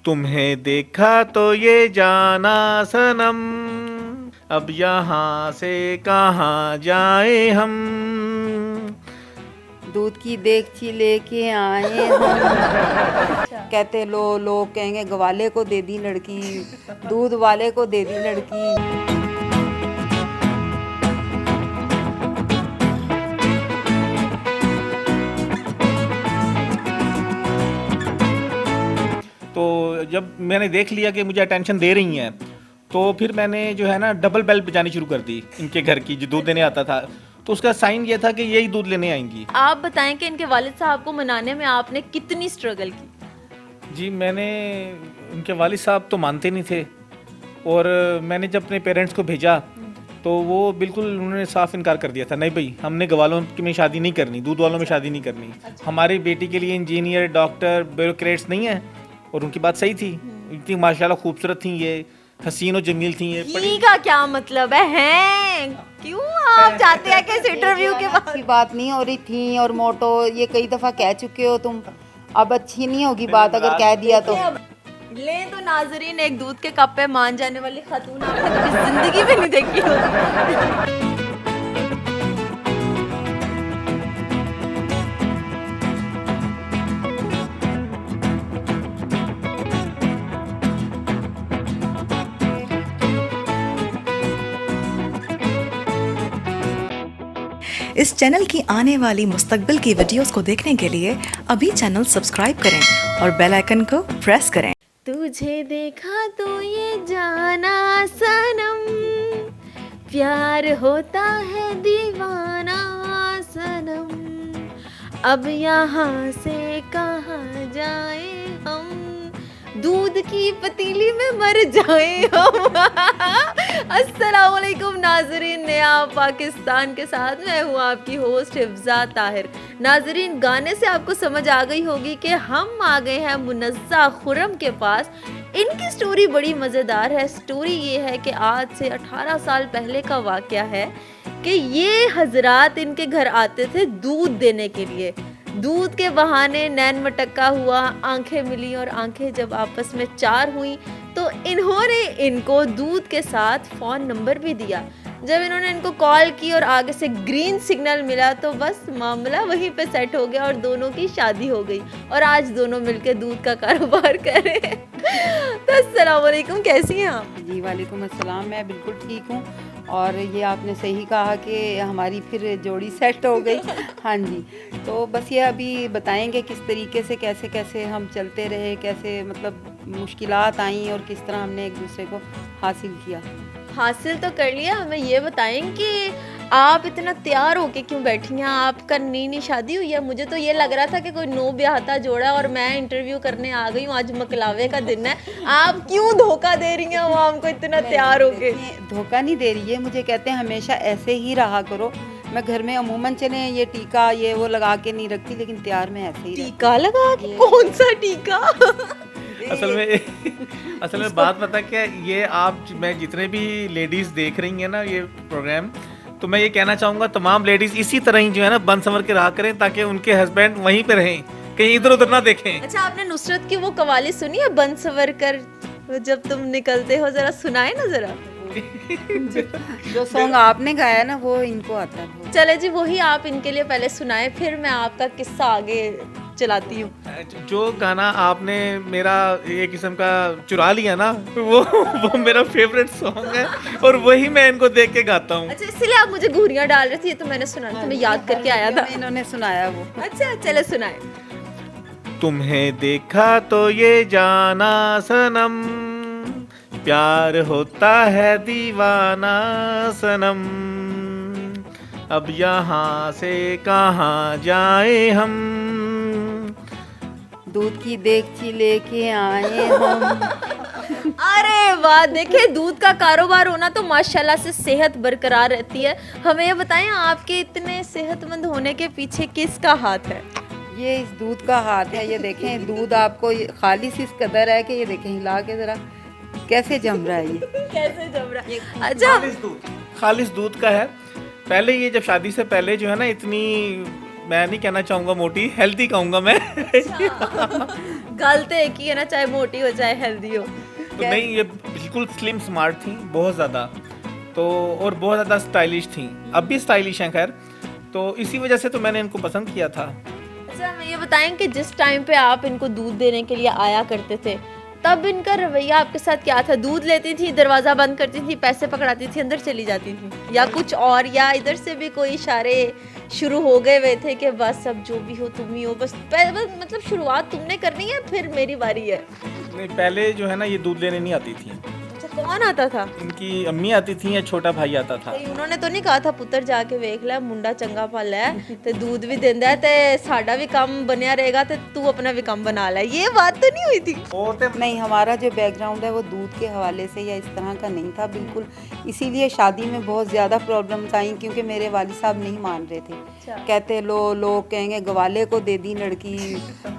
तुम्हें देखा तो ये जाना सनम, अब यहाँ से कहाँ जाए हम। दूध की देगची लेके आए हम। कहते लोग कहेंगे गवाले को दे दी लड़की, दूध वाले को दे दी लड़की। तो जब मैंने देख लिया कि मुझे अटेंशन दे रही हैं, तो फिर मैंने जो है ना डबल बेल बजानी शुरू कर दी इनके घर की, जो दूध देने आता था। तो उसका साइन ये था कि यही दूध लेने आएंगी। आप बताएं कि इनके वालिद साहब को मनाने में आपने कितनी स्ट्रगल की? जी, मैंने उनके वालिद साहब तो मानते नहीं थे, और मैंने जब अपने पेरेंट्स को भेजा तो वो बिल्कुल उन्होंने साफ इनकार कर दिया था, नहीं भाई हमने गवालों में शादी नहीं करनी, दूध वालों में शादी नहीं करनी। हमारी बेटी के लिए इंजीनियर, डॉक्टर, ब्यूरोक्रेट्स नहीं है। और उनकी बात सही थी, इतनी माशाल्लाह खूबसूरत थी, ये हसीन और जमील थी। ये ये का क्या मतलब है? हैं? क्यों आप चाहते हैं कि इस इंटरव्यू के बाद? अच्छी बात नहीं हो रही थी, और मोटो ये कई दफा कह चुके हो तुम, अब अच्छी नहीं होगी बात अगर कह दिया तो। ले तो नाजरीन, एक दूध के कप पे मान जाने वाली खातून आपने कभी जिंदगी में नहीं देखी होगी। इस चैनल की आने वाली मुस्तकबिल की वीडियोस को देखने के लिए अभी चैनल सब्सक्राइब करें और बेल आइकन को प्रेस करें। तुझे देखा तो ये जाना सनम, प्यार होता है दीवाना सनम, अब यहाँ से कहाँ जाए हम, दूध की पतीली में मर जाए हम। अस्सलाम वालेकुम नाजरीन, नया पाकिस्तान के साथ मैं हूँ आपकी होस्ट हिफ्जा ताहिर। नाजरीन, गाने से आपको समझ आ गई होगी कि हम आ गए हैं मुनज़्ज़ा खुर्रम के पास। इनकी स्टोरी बड़ी मज़ेदार है। स्टोरी ये है कि आज से 18 साल पहले का वाक़या है कि ये हजरात इनके घर आते थे दूध देने के लिए। दूध के बहाने नैन मटक्का हुआ, आंखें मिली, और आंखें जब आपस में चार हुई तो इन्होंने इनको दूध के साथ फ़ोन नंबर भी दिया। जब इन्होंने इनको कॉल की और आगे से ग्रीन सिग्नल मिला तो बस मामला वहीं पे सेट हो गया और दोनों की शादी हो गई, और आज दोनों मिलके दूध का कारोबार कर रहे हैं। तो अस्सलाम वालेकुम, कैसी हैं आप? जी वालेकुम अस्सलाम, मैं बिल्कुल ठीक हूँ। और ये आपने सही कहा कि हमारी फिर जोड़ी सेट हो गई। हाँ जी, तो बस ये अभी बताएंगे किस तरीके से कैसे कैसे हम चलते रहे, कैसे मतलब मुश्किलात आई और किस तरह हमने एक दूसरे को हासिल किया। हासिल तो कर लिया। हमें ये बताएं कि आप इतना तैयार होके क्यों बैठी हैं? आपका नई शादी हुई है? मुझे तो ये लग रहा था कि कोई नो ब्याहता जोड़ा और मैं इंटरव्यू करने आ गई हूँ। आज मकलावे का दिन है, आप क्यों धोखा दे रही हैं आवाम को इतना तैयार होके? धोखा नहीं दे रही है, मुझे कहते हैं हमेशा ऐसे ही रहा करो। मैं घर में अमूमन चले ये टीका ये वो लगा के नहीं रखती, लेकिन तैयार में ऐसे ही टीका लगा के? कौन सा टीका? असल में बात पता क्या, ये आप मैं जितने भी लेडीज देख रही हैं ना ये प्रोग्राम, तो मैं ये कहना चाहूँगा तमाम लेडीज इसी तरह ही जो है ना बन संवर के रहा करें, ताकि उनके हस्बैंड वहीं पे रहें, कहीं इधर उधर ना देखें। अच्छा, आपने नुसरत की वो कवाली सुनी है, बन संवर कर जब तुम निकलते हो? जरा सुनाए ना जरा। जो सॉन्ग आपने गाया ना वो इनको आता है। चले जी, वही आप इनके लिए पहले सुनाए, फिर मैं आपका किस्सा आगे चलाती हूँ। जो गाना आपने मेरा ये किस्म का चुरा लिया ना, वो मेरा फेवरेट सॉन्ग है, और वही मैं इनको देख के गाता हूँ। अच्छा, इसलिए आप मुझे घूरियाँ डाल रही थी? ये तो मैंने सुना था, मैं याद करके आया था। इन्होंने सुनाया वो। अच्छा, चले सुनाए। तुम्हें देखा तो ये जाना सनम, प्यार होता है दीवाना सनम, अब यहाँ से कहाँ जाए हम, दूध की देगची लेके आए हम। अरे वाह, देखे दूध का कारोबार होना तो माशाल्लाह से सेहत बरकरार रहती है। हमें ये बताएं, आपके इतने सेहतमंद होने के पीछे किसका हाथ है? ये इस दूध का हाथ है। ये देखें दूध आपको खालिस इस कदर है कि ये देखें हिला के जरा कैसे जम रहा है। ये कैसे जम रहा है? अच्छा, खालिस दूध का है। पहले ये जब शादी से पहले जो है ना इतनी मैं नहीं कहना चाहूँगा मोटी, हेल्दी कहूँगा मैं। गल तो एक ही है ना, चाहे मोटी हो चाहे हेल्दी हो। तो नहीं, ये बिल्कुल स्लिम स्मार्ट थी, बहुत ज़्यादा। तो और बहुत ज़्यादा स्टाइलिश थी, अब भी स्टाइलिश हैं खैर। तो इसी वजह से तो मैंने इनको पसंद किया था। अच्छा, हमें ये बताएं कि जिस टाइम पे आप इनको दूध देने के लिए आया करते थे, तब इनका रवैया आपके साथ क्या था? दूध लेती थी, दरवाज़ा बंद करती थी, पैसे पकड़ाती थी, अंदर चली जाती थी, या कुछ और, या इधर से भी कोई इशारे शुरू हो गए हुए थे कि बस अब जो भी हो तुम ही हो, बस मतलब शुरुआत तुमने करनी है, फिर मेरी बारी है? नहीं, पहले जो है ना ये दूध लेने नहीं आती थी। अच्छा, कौन आता था? इनकी अम्मी आती थी या छोटा भाई आता था। भाई उन्होंने तो नहीं कहा था पुੱਤਰ जाके ਵੇਖ ਲੈ ਮੁੰਡਾ ਚੰਗਾ ਪਲ ਹੈ ਤੇ दूध भी ਦਿੰਦਾ ਹੈ ਤੇ ਸਾਡਾ ਵੀ ਕੰਮ ਬਣਿਆ ਰਹੇਗਾ ਤੇ तू अपना भी काम बना ले, ये बात तो नहीं हुई थी? नहीं, हमारा जो बैकग्राउंड है वो दूध के हवाले से या इस तरह का नहीं था बिल्कुल। इसीलिए शादी में बहुत ज़्यादा प्रॉब्लम्स आई, क्योंकि मेरे वालिद साहब नहीं मान रहे थे। कहते लोग कहेंगे गवाले को दे दी लड़की,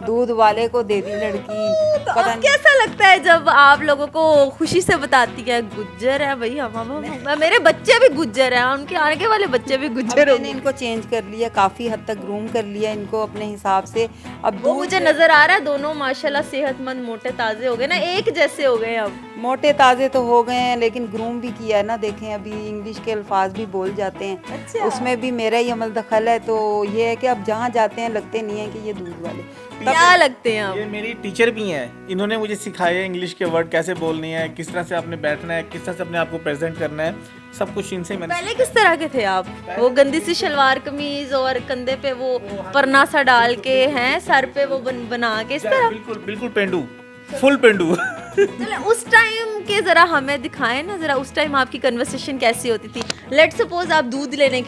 दूध वाले को दे दी लड़की। तो अब कैसा लगता है जब आप लोगों को खुशी से बताती है गुज्जर है भाई, हम मेरे बच्चे भी गुज्जर हैं, उनके आगे वाले बच्चे भी गुज्जर हो? मैंने इनको चेंज कर लिया, काफ़ी हद तक ग्रूम कर लिया इनको अपने हिसाब से। अब वो मुझे नजर आ रहा है दोनों माशाल्लाह सेहतमंद मोटे ताजे हो गए ना, एक जैसे हो गए अब। मोटे ताज़े तो हो गए हैं, लेकिन ग्रूम भी किया है ना। देखें अभी इंग्लिश के अल्फाज भी बोल जाते हैं। अच्छा। उसमें भी मेरा ही अमल दखल है। तो ये है कि अब जहाँ जाते हैं लगते नहीं है कि ये दूध वाले। क्या लगते हैं ये आप? मेरी टीचर भी हैं, इन्होंने मुझे सिखाया इंग्लिश के वर्ड कैसे बोलने हैं, किस तरह से आपने बैठना है, किस तरह से अपने आप को प्रेजेंट करना है, सब कुछ इनसे मैंने। पहले किस तरह के थे आप? वो गंदी सी शलवार कमीज और कंधे पे वो परना सा डाल के हैं, सर पे वो बना के इस तरह? बिल्कुल बिल्कुल पेंडू, फुल पेंडू। चले उस टाइम के जरा हमें दिखाएं ना, जरा उस टाइम आपकी कन्वर्सेशन कैसी होती थी? लेट सपोज आप दूध देने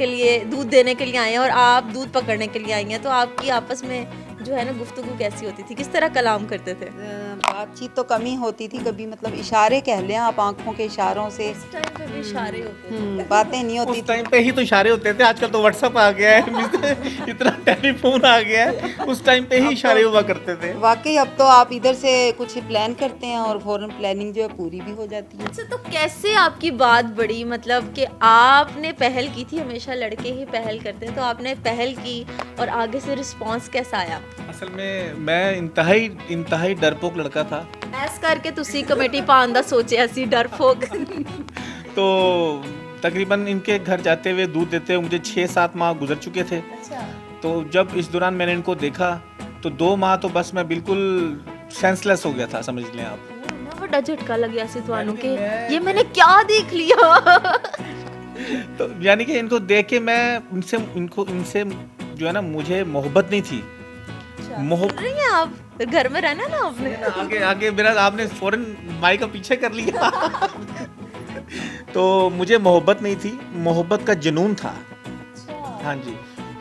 के लिए आए हैं और आप दूध पकड़ने के लिए आई हैं, तो आपकी आपस में जो है ना गुफ्तगू कैसी होती थी? किस तरह कलाम करते थे? बातचीत तो कम ही होती थी, कभी मतलब इशारे कह लें आप, आंखों के इशारों से। उस टाइम पे भी इशारे होते थे? बातें नहीं होती उस टाइम पे ही तो इशारे होते थे, आजकल तो व्हाट्सएप आ गया है, इतना टेलीफोन आ गया है, उस टाइम पे ही इशारे हुआ करते थे। वाकई अब तो आप इधर से कुछ प्लान करते हैं और फौरन प्लानिंग जो है पूरी भी हो जाती है। अच्छा, तो कैसे आपकी बात बढ़ी? मतलब कि आपने पहल की थी, हमेशा लड़के ही पहल करते हैं, तो आपने पहल की और आगे से रिस्पांस कैसा आया? असल में मैं इंतहाई डरपोक लड़का था। ऐस करके तुसी कमेटी पान दा सोचिया सी डरपोक? तो तकरीबन इनके घर जाते हुए दूध देते हुए मुझे 6-7 माह गुजर चुके थे। अच्छा। तो जब इस दौरान मैंने इनको देखा तो 2 माह तो बस मैं बिल्कुल सेंसलेस हो गया था, समझ लें आप। बड़ा झटका लग गया सी तुहानू कि ये मैंने क्या देख लिया? तो यानी कि इनको देख के मैं इनसे जो है ना मुझे मोहब्बत नहीं थी। रही हैं आप? फिर घर में रहना ना आपने। आगे मेरा आपने फौरन माइक का पीछे कर लिया। तो मुझे मोहब्बत नहीं थी, मोहब्बत का जुनून था। हाँ जी।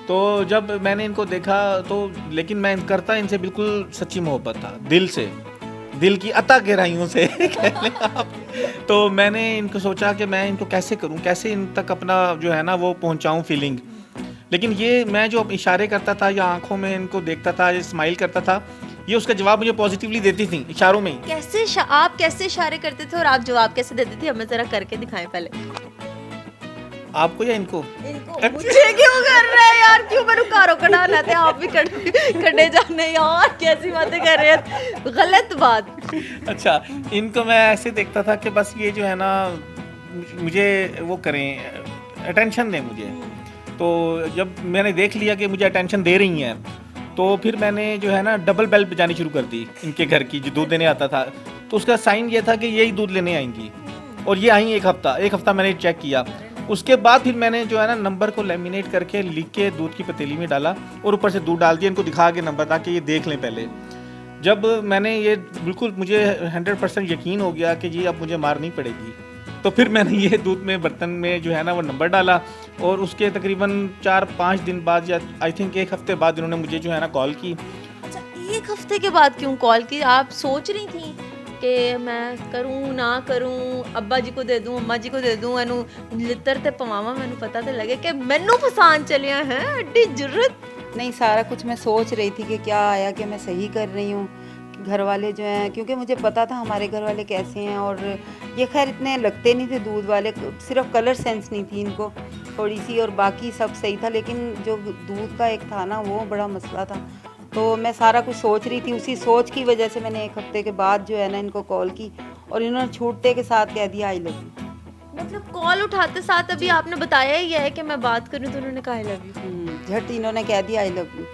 तो जब मैंने इनको देखा तो, लेकिन मैं करता इनसे बिल्कुल सच्ची मोहब्बत था, दिल से, दिल की अता गहराइयों से कह लें आप। तो मैंने इनको सोचा कि मैं इनको कैसे करूं, कैसे इन तक अपना जो है ना वो पहुंचाऊं फीलिंग। लेकिन ये मैं जो इशारे करता था या आंखों में इनको देखता था या स्माइल करता था, ये उसका जवाब मुझे पॉजिटिवली देती थी इशारों में ही। कैसे आप कैसे इशारे करते थे और आप जवाब कैसे देते थे? हमें जरा करके दिखाएं पहले। आपको या इनको? मुझे क्यों कर रहे हैं यार? क्यों मेरे कारो कटा लेते हैं आप भी कटे जाने यार, कैसी बातें कर रहे हैं, गलत बात। अच्छा, इनको मैं ऐसे देखता था कि बस ये जो है ना मुझे वो करें, अटेंशन दें मुझे। तो जब मैंने देख लिया कि मुझे अटेंशन दे रही हैं, तो फिर मैंने जो है ना डबल बेल बजानी शुरू कर दी इनके घर की, जो दूध देने आता था। तो उसका साइन ये था कि यही दूध लेने आएंगी, और ये आई एक हफ्ता मैंने चेक किया। उसके बाद फिर मैंने जो है ना नंबर को लेमिनेट करके लिख के दूध की पतीली में डाला और ऊपर से दूध डाल दिया, इनको दिखा के नंबर, ताकि ये देख लें पहले। जब मैंने ये बिल्कुल मुझे 100% यकीन हो गया कि जी अब मुझे मार नहीं पड़ेगी, तो फिर मैंने ये दूध में बर्तन में जो है ना वो नंबर डाला। और उसके तकरीबन 4-5 दिन बाद या आई थिंक 1 हफ्ते बाद इन्होंने मुझे जो है ना कॉल की। अच्छा, 1 हफ्ते के बाद क्यों कॉल की? आप सोच रही थी कि मैं करूं ना करूं, अब्बा जी को दे दूं, अम्मा जी को दे दूं, एनू लितर ते पवावा, मैनू पता तो लगे कि मैनू पसंद चलिया है, एडी जरूरत नहीं। सारा कुछ मैं सोच रही थी कि क्या आया कि मैं सही कर रही हूँ। घर वाले जो हैं, क्योंकि मुझे पता था हमारे घर वाले कैसे हैं, और ये खैर इतने लगते नहीं थे दूध वाले, सिर्फ कलर सेंस नहीं थी इनको। थोड़ी सी, और बाकी सब सही था, लेकिन जो दूध का एक था ना वो बड़ा मसला था। तो मैं सारा कुछ सोच रही थी, उसी सोच की वजह से मैंने 1 हफ्ते के बाद जो है ना इनको कॉल की और इन्होंने छूटते के साथ कह दिया आई लव यू। मतलब कॉल उठाते साथ अभी आपने बताया ही है कि मैं बात करूं तो उन्होंने कहा आई लव यू। झट इन्होंने कह दिया आई लव यू।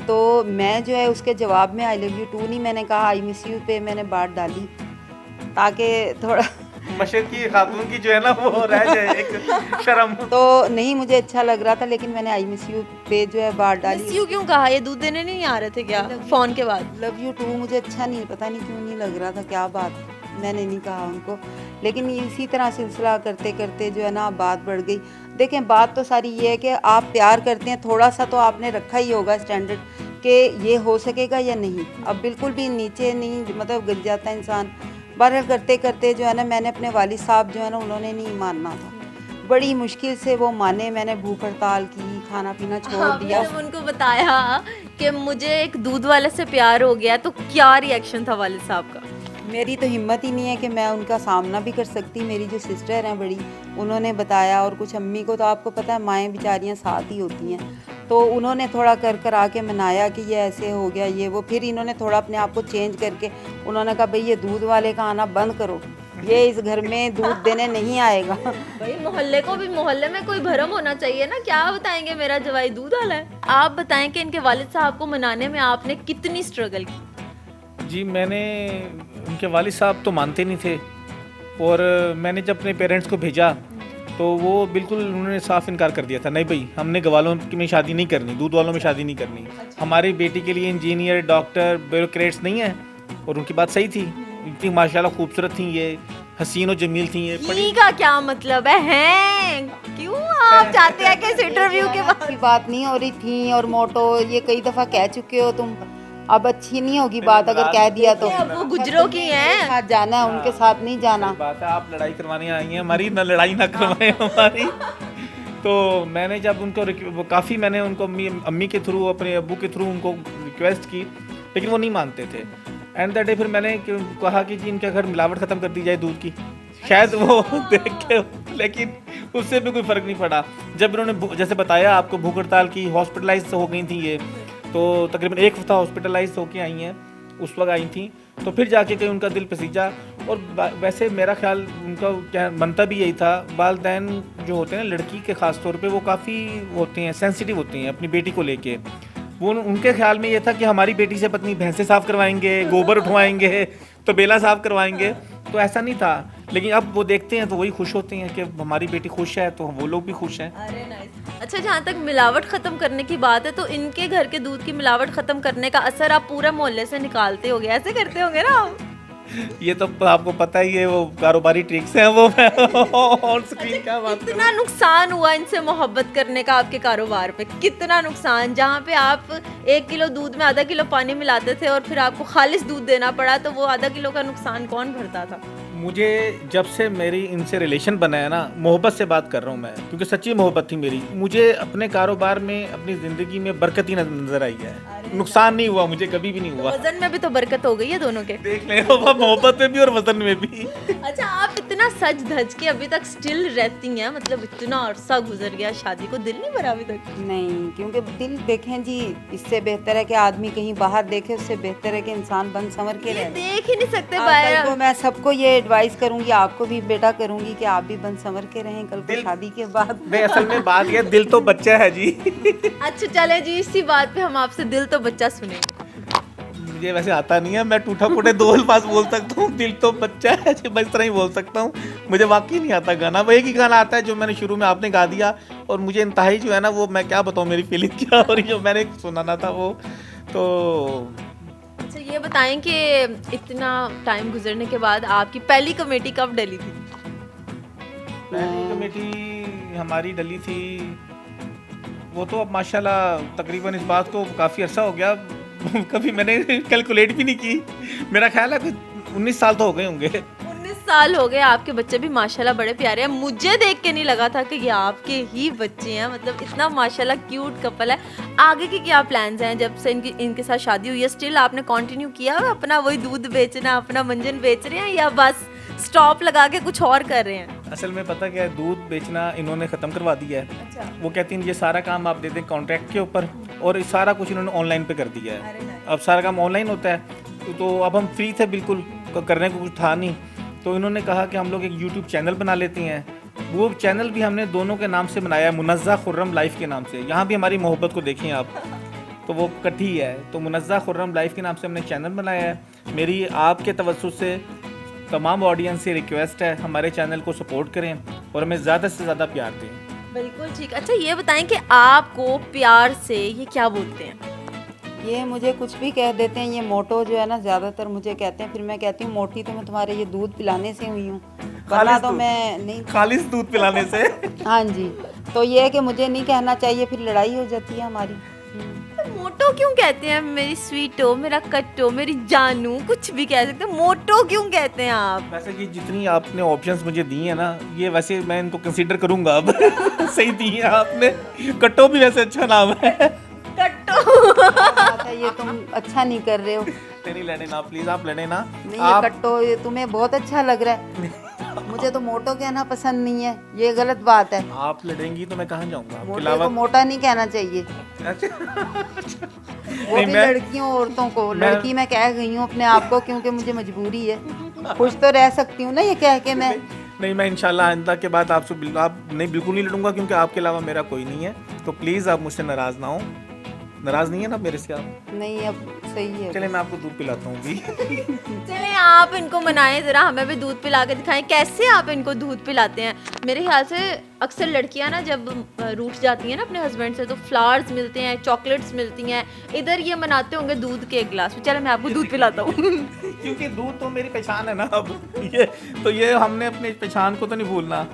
तो मैं जो है उसके जवाब में आई लव यू टू नहीं मैंने कहा, आई मिस यू पे मैंने बात डाली ताकि थोड़ा मशहूर की खातून की जो है ना वो रह जाए एक शर्म। तो नहीं मुझे अच्छा लग रहा था, लेकिन मैंने आई मिस यू पे जो है बात डाली। मिस यू क्यों कहा? ये दूध देने नहीं आ रहे थे क्या फोन के बाद? लव यू टू मुझे अच्छा नहीं, पता नहीं क्यों नहीं लग रहा था, क्या बात मैंने नहीं कहा उनको, लेकिन इसी तरह सिलसिला करते करते जो है ना बात बढ़ गई। देखें बात तो सारी ये है कि आप प्यार करते हैं, थोड़ा सा तो आपने रखा ही होगा स्टैंडर्ड कि ये हो सकेगा या नहीं। अब बिल्कुल भी नीचे नहीं मतलब गिर जाता इंसान। बहरहाल करते करते जो है ना मैंने अपने वालिद साहब जो है ना उन्होंने नहीं मानना था, बड़ी मुश्किल से वो माने। मैंने भूख हड़ताल की, खाना पीना छोड़ दिया। जब उनको बताया कि मुझे एक दूध वाले से प्यार हो गया तो क्या रिएक्शन था वालिद साहब का? मेरी तो हिम्मत ही नहीं है कि मैं उनका सामना भी कर सकती। मेरी जो सिस्टर हैं बड़ी, उन्होंने बताया, और कुछ अम्मी को तो आपको पता है माएँ बेचारियाँ साथ ही होती हैं, तो उन्होंने थोड़ा कर आके मनाया कि ये ऐसे हो गया ये वो। फिर इन्होंने थोड़ा अपने आप को चेंज करके उन्होंने कहा भाई ये दूध वाले का आना बंद करो, ये इस घर में दूध देने नहीं आएगा। भाई मोहल्ले को भी, मोहल्ले में कोई भरम होना चाहिए ना, क्या बताएंगे मेरा जवाई दूध वाला है। आप बताएं कि इनके वालिद साहब को मनाने में आपने कितनी स्ट्रगल की? जी मैंने, उनके वालिद साहब तो मानते नहीं थे, और मैंने जब अपने पेरेंट्स को भेजा तो वो बिल्कुल उन्होंने साफ इनकार कर दिया था, नहीं भाई हमने गवालों में शादी नहीं करनी, दूध वालों में शादी नहीं करनी। हमारी बेटी के लिए इंजीनियर, डॉक्टर, ब्यूरोक्रेट्स नहीं है। और उनकी बात सही थी, इतनी माशाल्लाह खूबसूरत थी, ये हसीन और जमील थी। ये ये का क्या मतलब है? हैं? क्यों आप चाहते हैं कि इस इंटरव्यू के बाद की बात नहीं हो रही थी, और मोटो ये कई दफ़ा कह चुके हो तुम, अब अच्छी नहीं होगी बात अगर कह दिया तो। अब वो गुजरों की हैं। साथ जाना है, उनके साथ नहीं जाना। बात है, आप लड़ाई करवाने आई हैं हमारी, ना लड़ाई ना करवाएं हमारी। तो मैंने जब उनको काफ़ी मैंने उनको अम्मी के थ्रू, अपने अब्बू के थ्रू उनको रिक्वेस्ट की, लेकिन वो नहीं मानते थे। एंड दैट डे फिर मैंने कहा कि जी इनके घर मिलावट ख़त्म कर दी जाए दूध की, शायद वो देख के, लेकिन उससे भी कोई फ़र्क नहीं पड़ा। जब इन्होंने जैसे बताया आपको भूख हड़ताल की, हॉस्पिटलाइज हो गई थी ये, तो तकरीबन 1 हफ्ता हॉस्पिटलाइज होके आई हैं, उस वक्त आई थी। तो फिर जाके कहीं उनका दिल पसीजा। और वैसे मेरा ख्याल उनका क्या बनता भी यही था, वालिदैन जो होते हैं लड़की के ख़ास तौर पे वो काफ़ी होते हैं, सेंसिटिव होते हैं अपनी बेटी को लेके। वो उनके ख्याल में ये था कि हमारी बेटी से पत्नी भैंसें साफ़ करवाएंगे, गोबर उठवाएंगे, तो बेला साफ़ करवाएंगे, तो ऐसा नहीं था। लेकिन अब वो देखते हैं तो वही खुश होते हैं कि हमारी बेटी खुश है, तो वो लोग भी खुश हैं। अरे नाइस। अच्छा, जहाँ तक मिलावट ख़त्म करने की बात है, तो इनके घर के दूध की मिलावट ख़त्म करने का असर आप पूरे मोहल्ले से निकालते होगे, ऐसे करते होंगे ना? ये तो आपको पता ही है, वो कारोबारी ट्रिक्स हैं वो। ऑन स्क्रीन क्या बात कितना नुकसान हुआ इनसे मोहब्बत करने का आपके कारोबार पे? कितना नुकसान, जहाँ पे आप 1 किलो दूध में आधा किलो पानी मिलाते थे और फिर आपको खालिस दूध देना पड़ा, तो वो आधा किलो का नुकसान कौन भरता था? मुझे जब से मेरी इनसे रिलेशन बना है ना, मोहब्बत से बात कर रहा हूँ मैं, क्योंकि सच्ची मोहब्बत थी मेरी, मुझे अपने कारोबार में, अपनी ज़िंदगी में बरकत ही नज़र आई है। नुकसान नहीं हुआ मुझे, कभी भी नहीं हुआ। वजन में भी तो बरकत हो गई है दोनों के, देख लें, मोहब्बत में भी और वजन में भी। अच्छा, आप इतना सज धज के अभी तक स्टिल रहती हैं, मतलब इतना अरसा गुजर गया शादी को, दिल नहीं भरा अभी तक? नहीं, क्योंकि दिल देखें जी, इससे बेहतर है कि आदमी कहीं बाहर देखे, उससे बेहतर है कि इंसान बन संवर के रहे। देख ही नहीं सकते कल बाहर। को मैं सबको ये एडवाइस करूंगी, आपको भी बेटा करूंगी कि आप भी बन संवर के रहें कल को शादी के बाद। नहीं, असल में बात ये, दिल तो बच्चा है जी। अच्छा चले जी, इसी बात पे हम आपसे दिल तो बच्चा सुने। मुझे वैसे आता नहीं है, मैं टूटा फूटे 2 अल्फाज बोल सकता हूँ, दिल तो बच्चा है जी, मैं इस तरह ही बोल सकता हूँ। मुझे वाकई नहीं आता गाना, वो एक ही गाना आता है जो मैंने शुरू में आपने गा दिया, और मुझे इंतहाई जो है ना वो, मैं क्या बताऊँ मेरी फीलिंग क्या हो रही, जो मैंने सुनाना था वो। तो अच्छा ये बताएं कि इतना टाइम गुजरने के बाद आपकी पहली कमेटी कब डली थी? पहली कमेटी हमारी डली थी, वो तो अब माशाल्लाह तकरीबन इस बात को काफ़ी अरसा हो गया, कभी मैंने कैलकुलेट भी नहीं की। मेरा ख्याल है कि 19 साल तो हो गए होंगे। 19 साल हो गए, आपके बच्चे भी माशाल्लाह बड़े प्यारे हैं। मुझे देख के नहीं लगा था कि ये आपके ही बच्चे हैं, मतलब इतना माशाल्लाह क्यूट कपल है। आगे के क्या प्लान्स हैं जब से इनके साथ शादी हुई है? स्टिल आपने कंटिन्यू किया अपना वही दूध बेचना, अपना मंजन बेच रहे हैं, या बस स्टॉप लगा के कुछ और कर रहे हैं? असल में पता क्या है, दूध बेचना इन्होंने ख़त्म करवा दिया है। अच्छा। वो कहती हैं ये सारा काम आप दे दें कॉन्ट्रैक्ट के ऊपर, और ये सारा कुछ इन्होंने ऑनलाइन पे कर दिया है। अब सारा काम ऑनलाइन होता है, तो अब हम फ्री थे बिल्कुल, करने को कुछ था नहीं, तो इन्होंने कहा कि हम लोग एक यूट्यूब चैनल बना लेते हैं। वो चैनल भी हमने दोनों के नाम से बनाया है, मुनज़्ज़ा खुर्रम लाइफ के नाम से। यहाँ भी हमारी मोहब्बत को देखें आप, तो वो कटी है। तो मुनज़्ज़ा खुर्रम लाइफ के नाम से हमने चैनल बनाया है। मेरी आपके तवज्जुह से तमाम ऑडियंस से रिक्वेस्ट है, हमारे चैनल को सपोर्ट करें और हमें ज़्यादा से ज़्यादा प्यार दें। बिल्कुल ठीक। अच्छा ये बताएं कि आपको प्यार से ये क्या बोलते हैं? ये मुझे कुछ भी कह देते हैं, ये मोटो जो है ना, ज़्यादातर मुझे कहते हैं। फिर मैं कहती हूँ मोटी तो मैं तुम्हारे ये दूध पिलाने से हुई हूँ, वरना तो मैं नहीं। खालिस दूध पिलाने से। हाँ जी, तो ये है कि मुझे नहीं कहना चाहिए, फिर लड़ाई हो जाती है हमारी। तो मोटो क्यों कहते हैं? मेरी स्वीटो, मेरा कट्टो, मेरी जानू, कुछ भी कह सकते हैं, मोटो क्यों कहते हैं आप? वैसे कि जितनी आपने ऑप्शंस मुझे दी है ना, ये वैसे मैं इनको कंसीडर करूंगा अब। सही दी है आपने। कट्टो भी वैसे अच्छा नाम है। कट्टो। बात है, ये तुम अच्छा नहीं कर रहे हो। नहीं लड़े ना प्लीज, आप लड़े ना। नहीं, आप ये कट्टो ये तुम्हें बहुत अच्छा लग रहा है, मुझे तो मोटो कहना पसंद नहीं है, ये गलत बात है। आप लड़ेंगी तो मैं कहाँ जाऊंगा आपके मोटे अलावा। को मोटा नहीं कहना चाहिए, अच्छा। वो नहीं, भी मैं- लड़कियों औरतों को। मैं- लड़की मैं कह गई हूँ अपने आप को, क्योंकि मुझे मजबूरी है, खुश तो रह सकती हूँ ना ये कह के मैं। नहीं, मैं इंशाल्लाह आइंदा के बाद आपसे बिल्कुल नहीं लड़ूंगा, क्योंकि आपके अलावा मेरा कोई नहीं है। तो प्लीज़ आप मुझसे नाराज़ ना हो। नाराज़ नहीं है ना मेरे से आप? नहीं, अब सही है। चले मैं आपको दूध पिलाता हूँ भी। चले आप इनको मनाएं, जरा हमें भी दूध पिला के दिखाएं कैसे आप इनको दूध पिलाते हैं। मेरे ख्याल से अक्सर लड़कियां ना जब रूठ जाती हैं ना अपने हस्बैंड से, तो फ्लावर्स मिलते हैं, चॉकलेट्स मिलती हैं, इधर ये मनाते होंगे दूध के एक गिलास में। चलो मैं आपको दूध पिलाता हूँ। क्योंकि दूध तो मेरी पहचान है ना अब। ये हमने अपनी पहचान को तो नहीं भूलना।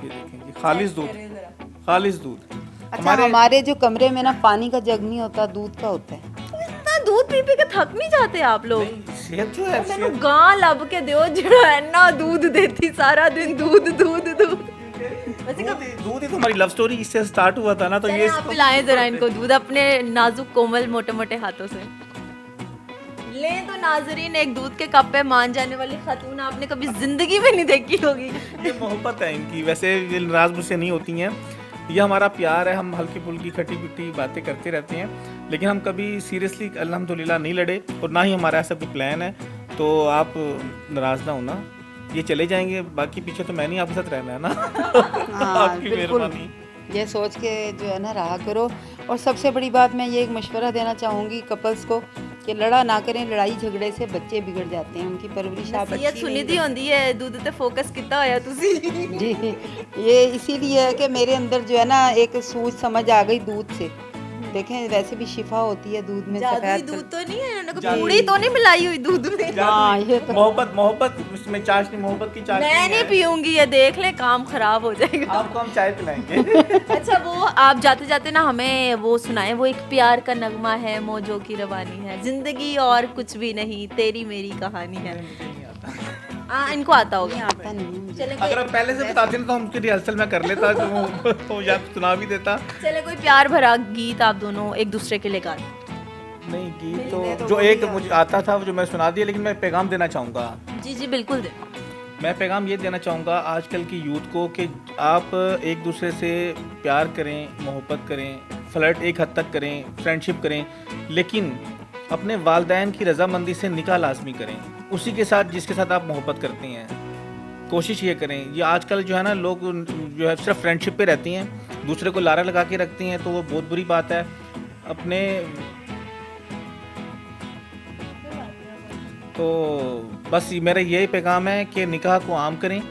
ये देखें, ये खालिस दूध, खालिस दूध। अच्छा, हमारे जो कमरे में ना पानी का जग नहीं होता, दूध का होता है। इतना दूध पी पी के थक नहीं जाते आप लोग? सेहत जो है, मैंने गां लब के दियो जड़ा है ना दूध देती सारा दिन, दूध दूध दूध। दूध ही तो हमारी लव स्टोरी इससे स्टार्ट हुआ था ना, तो चले ये आप पिलाएं जरा इनको दूध अपने नाजुक कोमल मोटे मोटे हाथों से। ले तो नाजरीन, एक दूध के कप पे मान जाने वाली खातून आपने कभी जिंदगी में नहीं देखी होगी। ये मोहब्बत है इनकी। वैसे ये नाराज मुझसे नहीं होती हैं, ये हमारा प्यार है। हम हल्की फुल्की खट्टी पिट्टी बातें करते रहते हैं, लेकिन हम कभी सीरियसली अल्हम्दुलिल्लाह नहीं लड़े, और ना ही हमारा ऐसा कोई प्लान है। तो आप नाराज ना होना, ये चले जाएंगे, बाकी पीछे तो मैं नहीं, आपके साथ रहना है ना। हाँ, आपकी बिल्कुल। मेहरबानी। ये सोच के जो है ना रहा करो। और सबसे बड़ी बात मैं ये एक मशवरा देना चाहूँगी कपल्स को कि लड़ा ना करें। लड़ाई झगड़े से बच्चे बिगड़ जाते हैं, उनकी परवरिश आप ये अच्छी सुनी नहीं दी होंदी है, दूध ते फोकस कितना होया तुसी। जी, ये इसीलिए है कि मेरे अंदर जो है ना एक सूझ समझ आ गई दूध से। देखें, वैसे भी शिफा होती है दूध में, जादुई सफेद दूध तो नहीं है, इन्होंने कोई जादुई- पूड़ी तो नहीं मिलाई हुई दूध में? हाँ, ये तो मोहब्बत इसमें चाशनी, मोहब्बत की चाशनी मैं नहीं है। पीऊंगी, ये देख ले काम खराब हो जाएगा। आपको हम चाय पिलाएंगे। अच्छा, वो आप जाते जाते ना हमें वो सुनाए, वो एक प्यार का नगमा है, मौजों की रवानी है, जिंदगी और कुछ भी नहीं, तेरी मेरी कहानी है। हाँ, इनको आता होगा। आता नहीं है मुझे। चले अगर आप पहले से बताते ना तो हम उसकी रिहर्सल में कर लेता, तो या सुना भी देता। चले कोई प्यार भरा गीत आप दोनों एक दूसरे के लिए गा दें। नहीं, गीत मिलने तो तो जो वो एक भी मुझे आता था जो मैं सुना दिया, लेकिन मैं पैगाम देना चाहूँगा। जी जी बिल्कुल दे। मैं पैगाम ये देना चाहूँगा आजकल की यूथ को कि आप एक दूसरे से प्यार करें, मोहब्बत करें, फ्लर्ट एक हद तक करें, फ्रेंडशिप करें, लेकिन अपने वालिदैन की रजामंदी से निकाह लाजमी करें, उसी के साथ जिसके साथ आप मोहब्बत करते हैं। कोशिश ये करें। ये आजकल जो है ना, लोग जो है सिर्फ फ्रेंडशिप पे रहती हैं, दूसरे को लारा लगा के रखती हैं, तो वो बहुत बुरी बात है। अपने तो बस मेरा यही पैगाम है कि निकाह को आम करें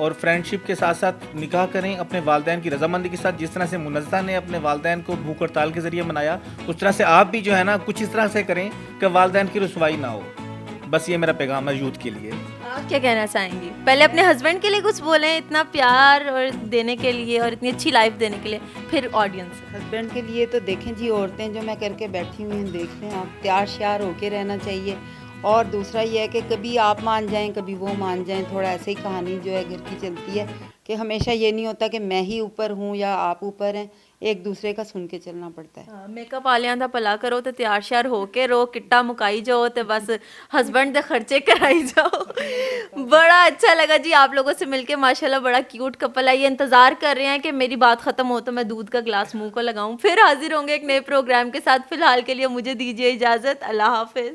और फ्रेंडशिप के साथ साथ निकाह करें अपने वालिदैन की रजामंदी के साथ। जिस तरह से मुनज़्ज़ा ने अपने वालिदैन को भूख हड़ताल के ज़रिए मनाया, उस तरह से आप भी जो है ना कुछ इस तरह से करें कि वालिदैन की रुसवाई ना हो। बस ये मेरा पैगाम है यूथ के लिए। आप क्या कहना चाहेंगी? पहले अपने हस्बैंड के लिए कुछ बोलें, इतना प्यार और देने के लिए और इतनी अच्छी लाइफ देने के लिए, फिर ऑडियंस। हस्बैंड के लिए तो देखें जी, औरतें जो मैं करके बैठी हुई हैं, देख लें आप, तैयार श्यार होके रहना चाहिए। और दूसरा ये है कि कभी आप मान जाएं, कभी वो मान जाएं। थोड़ा ऐसे ही कहानी जो है घर की चलती है कि हमेशा ये नहीं होता कि मैं ही ऊपर हूँ या आप ऊपर हैं। एक दूसरे का सुन के चलना पड़ता है। मेकअप वालियां दा भला करो ते तैयार श्यार हो के रो किट्टा मुकाई जाओ ते बस हस्बैंड दे खर्चे कराई जाओ। बड़ा अच्छा लगा जी आप लोगों से मिलके, माशाल्लाह बड़ा क्यूट कपल है। ये इंतजार कर रहे हैं कि मेरी बात खत्म हो तो मैं दूध का ग्लास मुंह को लगाऊं। फिर हाजिर होंगे एक नए प्रोग्राम के साथ। फिलहाल के लिए मुझे दीजिए इजाजत, अल्लाह हाफिज।